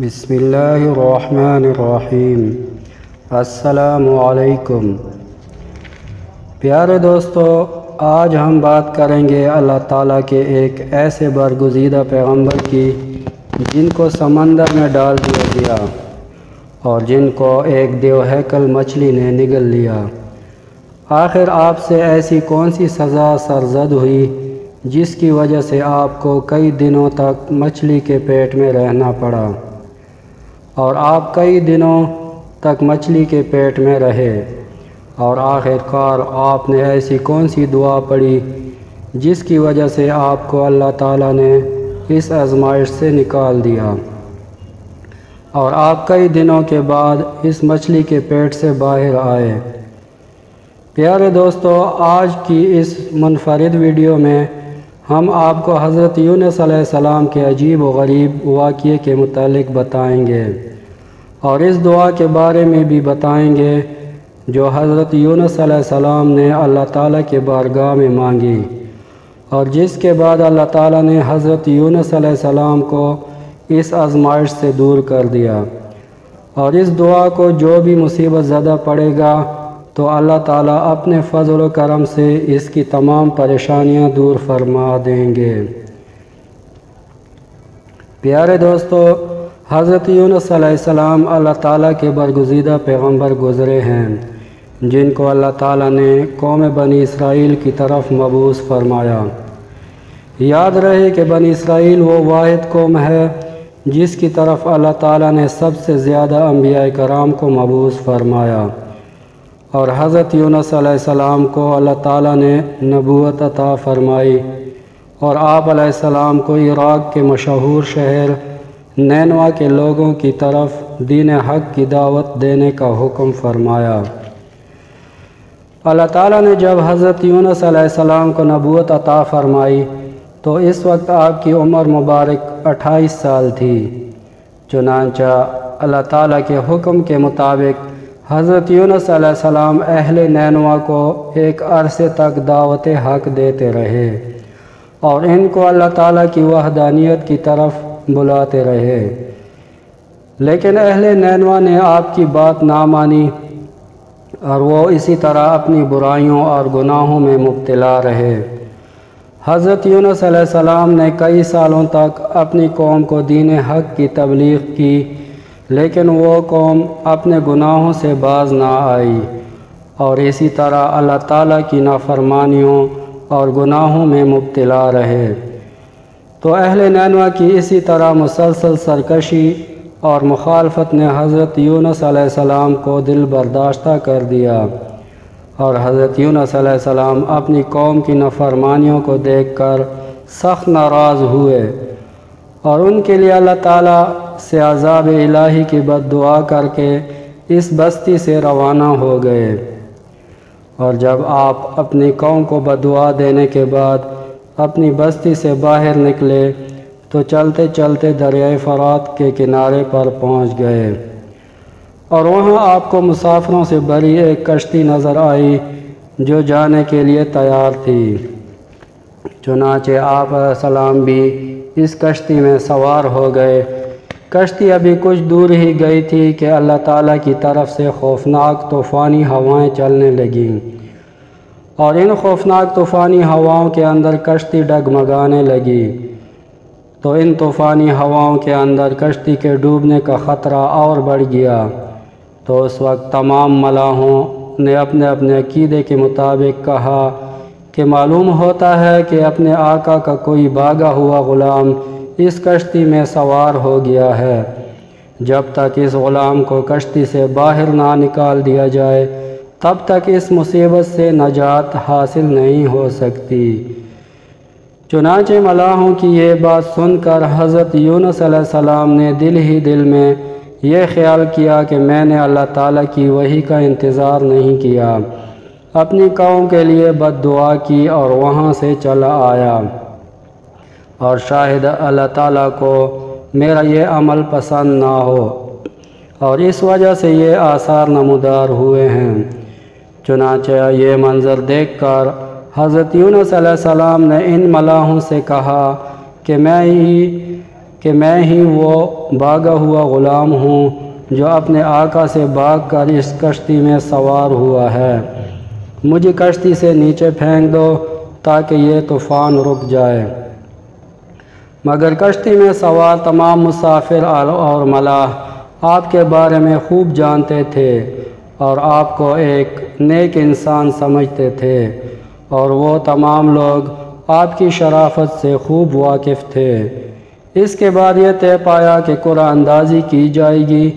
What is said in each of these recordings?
بسم اللہ الرحمن الرحیم۔ السلام علیکم۔ پیارے دوستو، آج ہم بات کریں گے اللہ تعالیٰ کے ایک ایسے برگزیدہ پیغمبر کی جن کو سمندر میں ڈال دیا گیا اور جن کو ایک دیوہیکل مچھلی نے نگل لیا۔ آخر آپ سے ایسی کون سی سزا سرزد ہوئی جس کی وجہ سے آپ کو کئی دنوں تک مچھلی کے پیٹ میں رہنا پڑا، اور آپ کئی دنوں تک مچھلی کے پیٹ میں رہے، اور آخر کار آپ نے ایسی کون سی دعا پڑھی جس کی وجہ سے آپ کو اللہ تعالیٰ نے اس آزمائش سے نکال دیا، اور آپ کئی دنوں کے بعد اس مچھلی کے پیٹ سے باہر آئے۔ پیارے دوستو، آج کی اس منفرد ویڈیو میں ہم آپ کو حضرت یونس علیہ السلام کے عجیب و غریب واقعے کے متعلق بتائیں گے، اور اس دعا کے بارے میں بھی بتائیں گے جو حضرت یونس علیہ السلام نے اللہ تعالیٰ کے بارگاہ میں مانگی، اور جس کے بعد اللہ تعالیٰ نے حضرت یونس علیہ السلام کو اس آزمائش سے دور کر دیا۔ اور اس دعا کو جو بھی مصیبت زدہ پڑے گا تو اللہ تعالیٰ اپنے فضل و کرم سے اس کی تمام پریشانیاں دور فرما دیں گے۔ پیارے دوستو، حضرت یونس علیہ السلام اللہ تعالیٰ کے برگزیدہ پیغمبر گزرے ہیں جن کو اللہ تعالیٰ نے قوم بنی اسرائیل کی طرف مبعوث فرمایا۔ یاد رہے کہ بنی اسرائیل وہ واحد قوم ہے جس کی طرف اللہ تعالیٰ نے سب سے زیادہ انبیاء کرام کو مبعوث فرمایا، اور حضرت یونس علیہ السلام کو اللہ تعالیٰ نے نبوت عطا فرمائی، اور آپ علیہ السلام کو عراق کے مشہور شہر نینوا کے لوگوں کی طرف دین حق کی دعوت دینے کا حکم فرمایا۔ اللہ تعالیٰ نے جب حضرت یونس علیہ السلام کو نبوت عطا فرمائی تو اس وقت آپ کی عمر مبارک 28 سال تھی۔ چنانچہ اللہ تعالیٰ کے حکم کے مطابق حضرت یونس علیہ السلام اہل نینوا کو ایک عرصے تک دعوت حق دیتے رہے اور ان کو اللہ تعالیٰ کی وحدانیت کی طرف بلاتے رہے، لیکن اہل نینوا نے آپ کی بات نہ مانی اور وہ اسی طرح اپنی برائیوں اور گناہوں میں مبتلا رہے۔ حضرت یونس علیہ السلام نے کئی سالوں تک اپنی قوم کو دین حق کی تبلیغ کی، لیکن وہ قوم اپنے گناہوں سے باز نہ آئی اور اسی طرح اللہ تعالیٰ کی نافرمانیوں اور گناہوں میں مبتلا رہے۔ تو اہل نینوا کی اسی طرح مسلسل سرکشی اور مخالفت نے حضرت یونس علیہ السلام کو دل برداشتہ کر دیا، اور حضرت یونس علیہ السلام اپنی قوم کی نافرمانیوں کو دیکھ کر سخت ناراض ہوئے، اور ان کے لیے اللہ تعالیٰ سے عذاب الہی کی بد دعا کر کے اس بستی سے روانہ ہو گئے۔ اور جب آپ اپنی قوم کو بد دعا دینے کے بعد اپنی بستی سے باہر نکلے تو چلتے چلتے دریائے فرات کے کنارے پر پہنچ گئے، اور وہاں آپ کو مسافروں سے بھری ایک کشتی نظر آئی جو جانے کے لیے تیار تھی۔ چنانچہ آپ علیہ السلام بھی اس کشتی میں سوار ہو گئے۔ کشتی ابھی کچھ دور ہی گئی تھی کہ اللہ تعالیٰ کی طرف سے خوفناک طوفانی ہوائیں چلنے لگیں، اور ان خوفناک طوفانی ہواؤں کے اندر کشتی ڈگمگانے لگی۔ تو ان طوفانی ہواؤں کے اندر کشتی کے ڈوبنے کا خطرہ اور بڑھ گیا۔ تو اس وقت تمام ملاحوں نے اپنے اپنے عقیدے کے مطابق کہا کہ معلوم ہوتا ہے کہ اپنے آقا کا کوئی بھاگا ہوا غلام اس کشتی میں سوار ہو گیا ہے۔ جب تک اس غلام کو کشتی سے باہر نہ نکال دیا جائے تب تک اس مصیبت سے نجات حاصل نہیں ہو سکتی۔ چنانچہ ملاحوں کی یہ بات سن کر حضرت یونس علیہ السلام نے دل ہی دل میں یہ خیال کیا کہ میں نے اللہ تعالیٰ کی وحی کا انتظار نہیں کیا، اپنی قوم کے لیے بد دعا کی اور وہاں سے چلا آیا، اور شاید اللہ تعالیٰ کو میرا یہ عمل پسند نہ ہو، اور اس وجہ سے یہ آثار نمودار ہوئے ہیں۔ چنانچہ یہ منظر دیکھ کر حضرت یونس علیہ السلام نے ان ملاحوں سے کہا کہ میں ہی کہ میں ہی وہ بھاگا ہوا غلام ہوں جو اپنے آقا سے بھاگ کر اس کشتی میں سوار ہوا ہے۔ مجھے کشتی سے نیچے پھینک دو تاکہ یہ طوفان رک جائے۔ مگر کشتی میں سوار تمام مسافر اور ملاح آپ کے بارے میں خوب جانتے تھے اور آپ کو ایک نیک انسان سمجھتے تھے، اور وہ تمام لوگ آپ کی شرافت سے خوب واقف تھے۔ اس کے بعد یہ طے پایا کہ قرعہ اندازی کی جائے گی،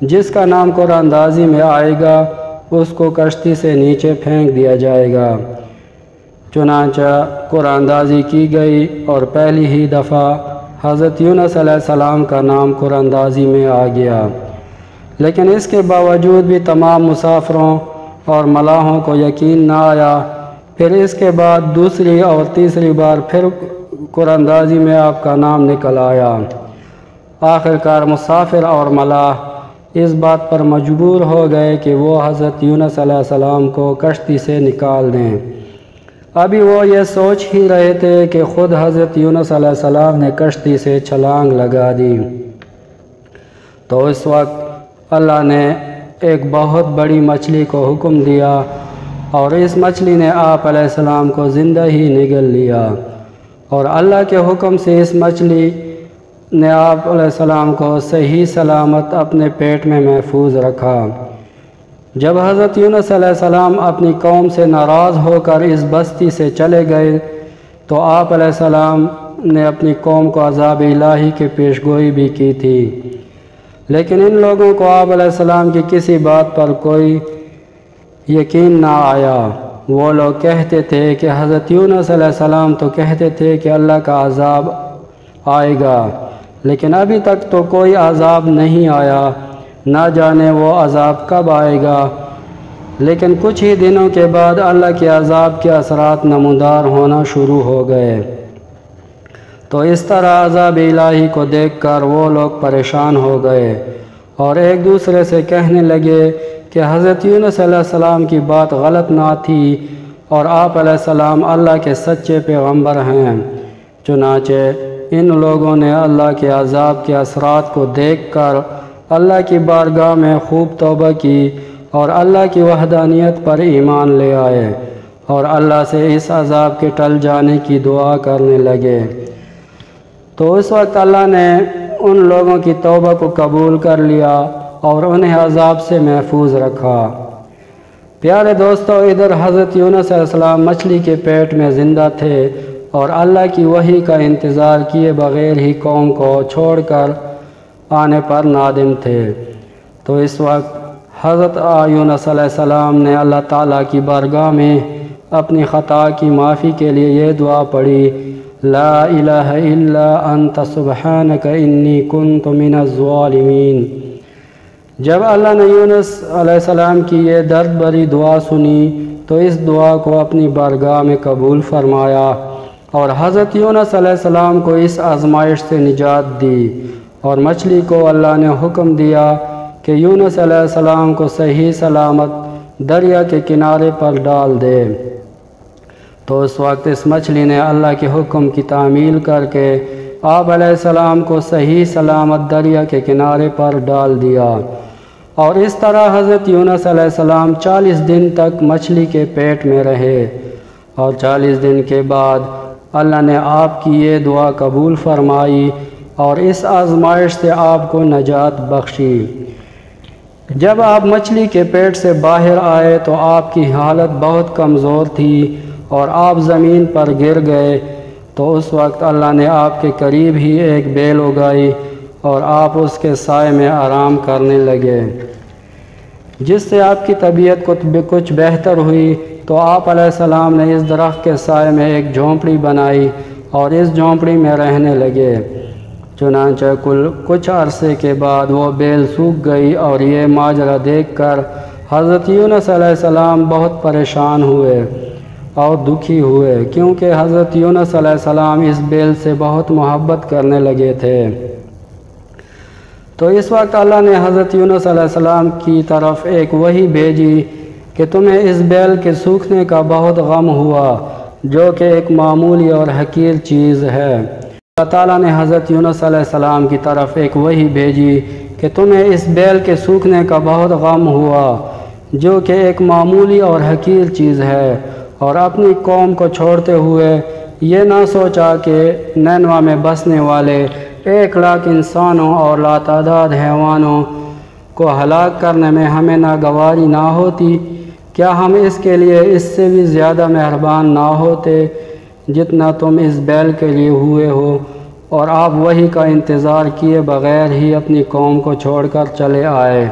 جس کا نام قرعہ اندازی میں آئے گا اس کو کشتی سے نیچے پھینک دیا جائے گا۔ چنانچہ قرعہ اندازی کی گئی اور پہلی ہی دفعہ حضرت یونس علیہ السلام کا نام قرعہ اندازی میں آ گیا، لیکن اس کے باوجود بھی تمام مسافروں اور ملاحوں کو یقین نہ آیا۔ پھر اس کے بعد دوسری اور تیسری بار پھر قرعہ اندازی میں آپ کا نام نکل آیا۔ آخر کار مسافر اور ملاح اس بات پر مجبور ہو گئے کہ وہ حضرت یونس علیہ السلام کو کشتی سے نکال دیں۔ ابھی وہ یہ سوچ ہی رہے تھے کہ خود حضرت یونس علیہ السلام نے کشتی سے چھلانگ لگا دی، تو اس وقت اللہ نے ایک بہت بڑی مچھلی کو حکم دیا، اور اس مچھلی نے آپ علیہ السلام کو زندہ ہی نگل لیا، اور اللہ کے حکم سے اس مچھلی نے آپ علیہ السلام کو صحیح سلامت اپنے پیٹ میں محفوظ رکھا۔ جب حضرت یونس علیہ السلام اپنی قوم سے ناراض ہو کر اس بستی سے چلے گئے تو آپ علیہ السلام نے اپنی قوم کو عذاب الہی کی پیشگوئی بھی کی تھی، لیکن ان لوگوں کو آپ علیہ السلام کی کسی بات پر کوئی یقین نہ آیا۔ وہ لوگ کہتے تھے کہ حضرت یونس علیہ السلام تو کہتے تھے کہ اللہ کا عذاب آئے گا، لیکن ابھی تک تو کوئی عذاب نہیں آیا، نہ جانے وہ عذاب کب آئے گا۔ لیکن کچھ ہی دنوں کے بعد اللہ کے عذاب کے اثرات نمودار ہونا شروع ہو گئے، تو اس طرح عذاب الہی کو دیکھ کر وہ لوگ پریشان ہو گئے اور ایک دوسرے سے کہنے لگے کہ حضرت یونس علیہ السلام کی بات غلط نہ تھی اور آپ علیہ السلام اللہ کے سچے پیغمبر ہیں۔ چنانچہ ان لوگوں نے اللہ کے عذاب کے اثرات کو دیکھ کر اللہ کی بارگاہ میں خوب توبہ کی اور اللہ کی وحدانیت پر ایمان لے آئے، اور اللہ سے اس عذاب کے ٹل جانے کی دعا کرنے لگے۔ تو اس وقت اللہ نے ان لوگوں کی توبہ کو قبول کر لیا اور انہیں عذاب سے محفوظ رکھا۔ پیارے دوستو، ادھر حضرت یونس علیہ السلام مچھلی کے پیٹ میں زندہ تھے اور اللہ کی وحی کا انتظار کیے بغیر ہی قوم کو چھوڑ کر آنے پر نادم تھے۔ تو اس وقت حضرت یونس علیہ السلام نے اللہ تعالیٰ کی بارگاہ میں اپنی خطا کی معافی کے لیے یہ دعا پڑھی، لا الہ الا انت سبحانک انی کنت من الظالمین۔ جب اللہ نے یونس علیہ السلام کی یہ درد بھری دعا سنی تو اس دعا کو اپنی بارگاہ میں قبول فرمایا اور حضرت یونس علیہ السلام کو اس آزمائش سے نجات دی، اور مچھلی کو اللہ نے حکم دیا کہ یونس علیہ السلام کو صحیح سلامت دریا کے کنارے پر ڈال دے۔ تو اس وقت اس مچھلی نے اللہ کے حکم کی تعمیل کر کے آپ علیہ السلام کو صحیح سلامت دریا کے کنارے پر ڈال دیا، اور اس طرح حضرت یونس علیہ السلام 40 دن تک مچھلی کے پیٹ میں رہے، اور 40 دن کے بعد اللہ نے آپ کی یہ دعا قبول فرمائی اور اس آزمائش سے آپ کو نجات بخشی۔ جب آپ مچھلی کے پیٹ سے باہر آئے تو آپ کی حالت بہت کمزور تھی اور آپ زمین پر گر گئے، تو اس وقت اللہ نے آپ کے قریب ہی ایک بیل اگائی اور آپ اس کے سائے میں آرام کرنے لگے، جس سے آپ کی طبیعت کچھ بہتر ہوئی۔ تو آپ علیہ السلام نے اس درخت کے سائے میں ایک جھونپڑی بنائی اور اس جھونپڑی میں رہنے لگے۔ چنانچہ کچھ عرصے کے بعد وہ بیل سوکھ گئی، اور یہ ماجرا دیکھ کر حضرت یونس علیہ السلام بہت پریشان ہوئے اور دکھی ہوئے، کیونکہ حضرت یونس علیہ السلام اس بیل سے بہت محبت کرنے لگے تھے۔ تو اس وقت اللہ نے حضرت یونس علیہ السلام کی طرف ایک وحی بھیجی کہ تمہیں اس بیل کے سوکھنے کا بہت غم ہوا، جو کہ ایک معمولی اور حقیر چیز ہے۔ اللہ تعالیٰ نے حضرت یونس علیہ السلام کی طرف ایک وحی بھیجی کہ تمہیں اس بیل کے سوکھنے کا بہت غم ہوا، جو کہ ایک معمولی اور حقیر چیز ہے، اور اپنی قوم کو چھوڑتے ہوئے یہ نہ سوچا کہ نینوا میں بسنے والے 1,00,000 انسانوں اور لاتعداد حیوانوں کو ہلاک کرنے میں ہمیں ناگواری نہ ہوتی؟ کیا ہم اس کے لیے اس سے بھی زیادہ مہربان نہ ہوتے جتنا تم اس بیل کے لیے ہوئے ہو، اور آپ وحی کا انتظار کیے بغیر ہی اپنی قوم کو چھوڑ کر چلے آئے؟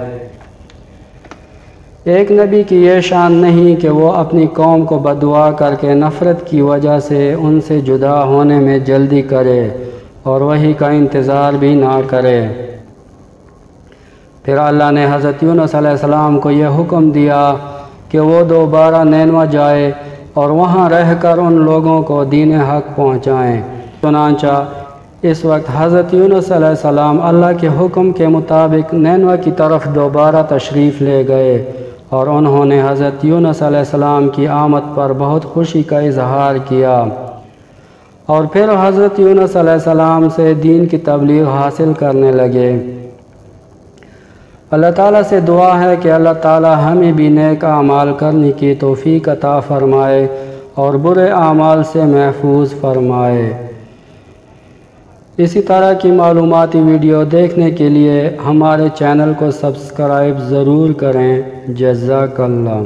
ایک نبی کی یہ شان نہیں کہ وہ اپنی قوم کو بددعا کر کے نفرت کی وجہ سے ان سے جدا ہونے میں جلدی کرے اور وحی کا انتظار بھی نہ کرے۔ پھر اللہ نے حضرت یونس علیہ السلام کو یہ حکم دیا کہ وہ دوبارہ نینوا جائے اور وہاں رہ کر ان لوگوں کو دین حق پہنچائیں۔ چنانچہ اس وقت حضرت یونس علیہ السلام اللہ کے حکم کے مطابق نینوا کی طرف دوبارہ تشریف لے گئے، اور انہوں نے حضرت یونس علیہ السلام کی آمد پر بہت خوشی کا اظہار کیا، اور پھر حضرت یونس علیہ السلام سے دین کی تبلیغ حاصل کرنے لگے۔ اللہ تعالیٰ سے دعا ہے کہ اللہ تعالیٰ ہمیں بھی نیک اعمال کرنے کی توفیق عطا فرمائے اور برے اعمال سے محفوظ فرمائے۔ اسی طرح کی معلوماتی ویڈیو دیکھنے کے لیے ہمارے چینل کو سبسکرائب ضرور کریں۔ جزاک اللہ۔